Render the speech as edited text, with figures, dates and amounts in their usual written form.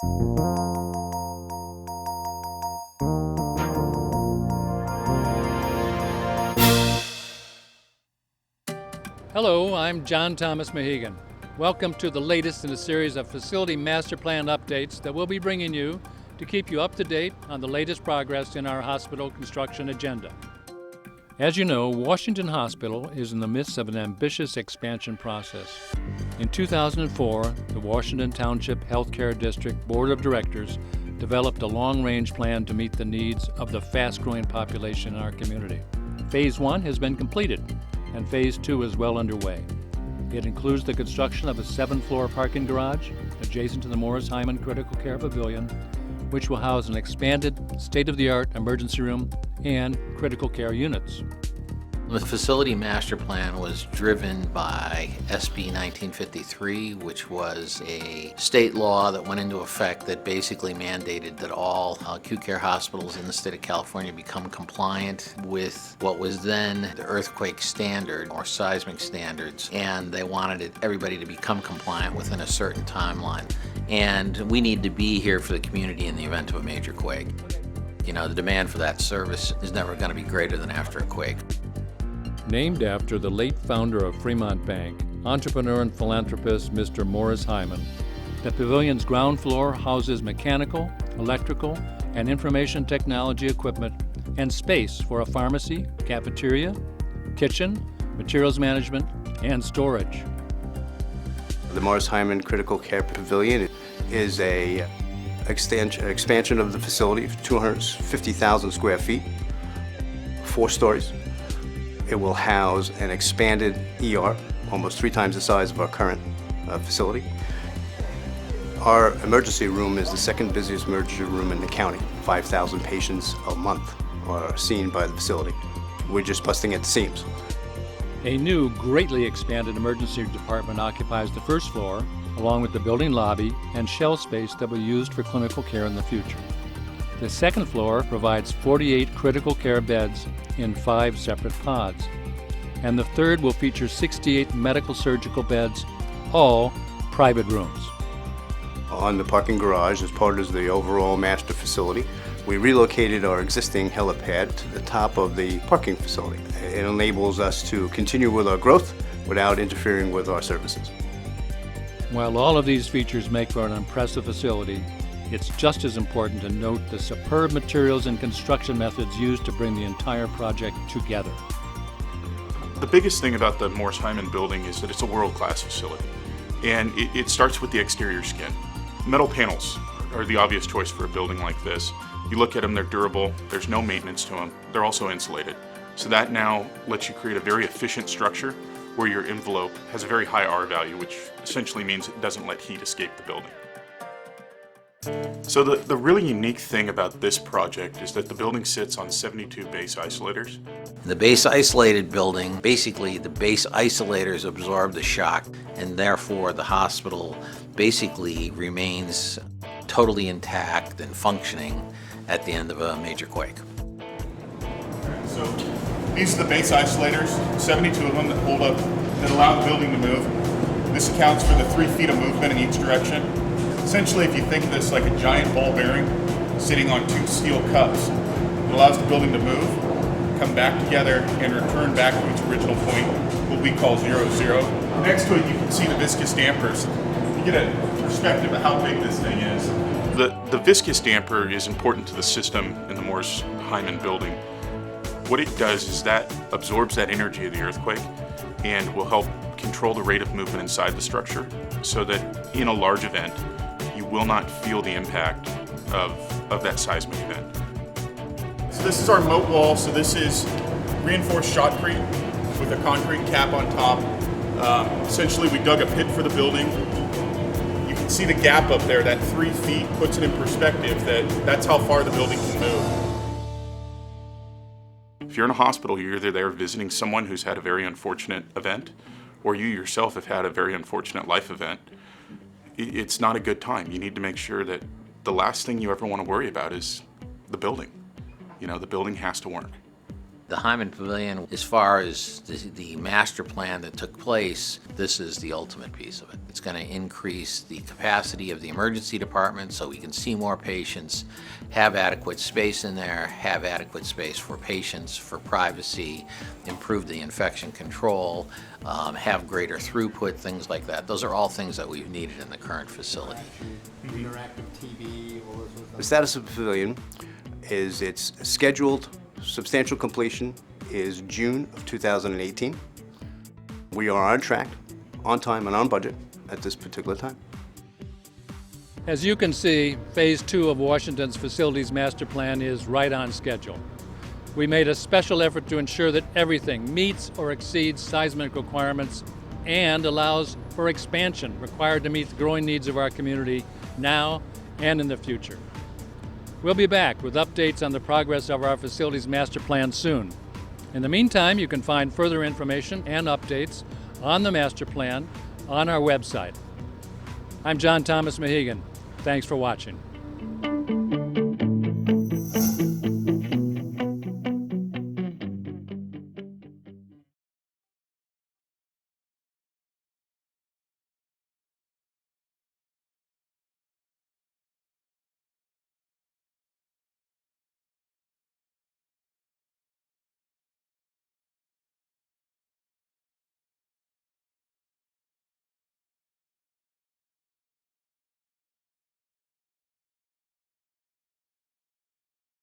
Hello, I'm John Thomas Mahegan. Welcome to the latest in a series of facility master plan updates that we'll be bringing you to keep you up to date on the latest progress in our hospital construction agenda. As you know, Washington Hospital is in the midst of an ambitious expansion process. In 2004, the Washington Township Healthcare District Board of Directors developed a long-range plan to meet the needs of the fast-growing population in our community. Phase 1 has been completed, and Phase 2 is well underway. It includes the construction of a 7-floor parking garage adjacent to the Morris Hyman Critical Care Pavilion, which will house an expanded, state-of-the-art emergency room and critical care units. The facility master plan was driven by SB 1953, which was a state law that went into effect that basically mandated that all acute care hospitals in the state of California become compliant with what was then the earthquake standard or seismic standards, and they wanted everybody to become compliant within a certain timeline. And we need to be here for the community in the event of a major quake. You know, the demand for that service is never going to be greater than after a quake. Named after the late founder of Fremont Bank, entrepreneur and philanthropist Mr. Morris Hyman, the pavilion's ground floor houses mechanical, electrical, and information technology equipment and space for a pharmacy, cafeteria, kitchen, materials management, and storage. The Morris Hyman Critical Care Pavilion is an expansion of the facility of 250,000 square feet, 4 stories. It will house an expanded ER, almost 3 times the size of our current facility. Our emergency room is the second busiest emergency room in the county. 5,000 patients a month are seen by the facility. We're just busting at the seams. A new, greatly expanded emergency department occupies the first floor, along with the building lobby and shell space that will be used for clinical care in the future. The second floor provides 48 critical care beds in 5 separate pods, and the third will feature 68 medical surgical beds, all private rooms. On the parking garage, as part of the overall master facility, we relocated our existing helipad to the top of the parking facility. It enables us to continue with our growth without interfering with our services. While all of these features make for an impressive facility, it's just as important to note the superb materials and construction methods used to bring the entire project together. The biggest thing about the Morris Hyman building is that it's a world-class facility, and it starts with the exterior skin. Metal panels are the obvious choice for a building like this. You look at them, they're durable, there's no maintenance to them, they're also insulated. So that now lets you create a very efficient structure where your envelope has a very high R value, which essentially means it doesn't let heat escape the building. So the really unique thing about this project is that the building sits on 72 base isolators. The base isolated building, basically the base isolators absorb the shock, and therefore the hospital basically remains totally intact and functioning at the end of a major quake. So these are the base isolators, 72 of them that hold up, that allow the building to move. This accounts for the 3 feet of movement in each direction. Essentially, if you think of this like a giant ball bearing sitting on 2 steel cups, it allows the building to move, come back together, and return back to its original point, what we call 0, 0. Next to it, you can see the viscous dampers. You get a perspective of how big this thing is. The viscous damper is important to the system in the Morris Hyman building. What it does is that absorbs that energy of the earthquake and will help control the rate of movement inside the structure so that in a large event, you will not feel the impact of that seismic event. So this is our moat wall. So this is reinforced shotcrete with a concrete cap on top. Essentially, we dug a pit for the building. You can see the gap up there, that 3 feet puts it in perspective that's how far the building can move. If you're in a hospital, you're either there visiting someone who's had a very unfortunate event, or you yourself have had a very unfortunate life event. It's not a good time. You need to make sure that the last thing you ever want to worry about is the building. You know, the building has to work. The Hyman Pavilion, as far as the master plan that took place, this is the ultimate piece of it. It's going to increase the capacity of the emergency department so we can see more patients, have adequate space in there, have adequate space for patients, for privacy, improve the infection control, have greater throughput, things like that. Those are all things that we've needed in the current facility. Interactive TV, all those The status of the pavilion is its scheduled substantial completion is June of 2018. We are on track, on time, and on budget at this particular time. As you can see, Phase 2 of Washington's Facilities Master Plan is right on schedule. We made a special effort to ensure that everything meets or exceeds seismic requirements and allows for expansion required to meet the growing needs of our community now and in the future. We'll be back with updates on the progress of our Facilities Master Plan soon. In the meantime, you can find further information and updates on the Master Plan on our website. I'm John Thomas Mahegan. Thanks for watching.